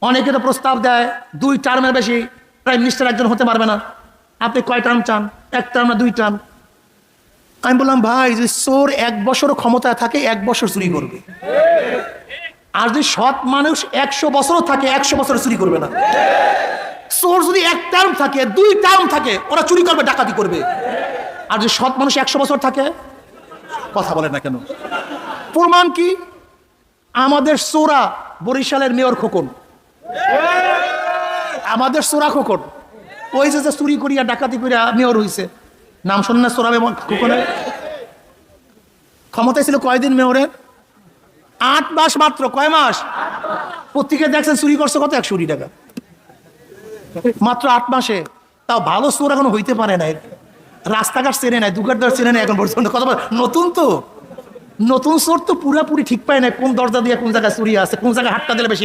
অনেকে তো প্রস্তাব দেয় 2 টার্মের বেশি প্রাইম মিনিস্টার একজন হতে পারবে না। আপনি কয় টার্ম চান? 1 টার্ম না 2 টার্ম? আমি বললাম ভাই, যে চোর 1 বছর ক্ষমতায় থাকে 1 বছর চুরি করবে, আর যদি সৎ মানুষ 100 বছরও থাকে 100 বছর চুরি করবে না। চোর যদি 1 টার্ম থাকে 2 টার্ম থাকে ওরা চুরি করবে, ডাকাতি করবে। আর যদি সৎ মানুষ 100 বছর থাকে, কথা বলে না কেন? প্রমাণ কি? আমাদের চোরা বরিশালের মেয়র খোকন, আমাদের চোরা খোকন, ওই যে চুরি করিয়া ডাকাতি করিয়া মেয়র হইছে, নাম শোনেন না চোরা খোকনের? ক্ষমতায় ছিল কয়দিন মেয়রের? 8 মাস মাত্র। কয় মাস? পত্রিকায় দেখছেন চুরি করছে কত? 100 কোটি টাকা মাত্র 8 মাসে। তাও ভালো চোর এখন হইতে পারে না, রাস্তাঘাট চেনে নাই, দোকানদার চেনে নাই এখন পর্যন্ত। কথা বল, নতুন তো, নতুন চোর তো পুরাপুরি ঠিক পায় না কোন দরজা দিয়ে কোন জায়গায় চুরি আছে, কোন জায়গায় হাতটা দিলে বেশি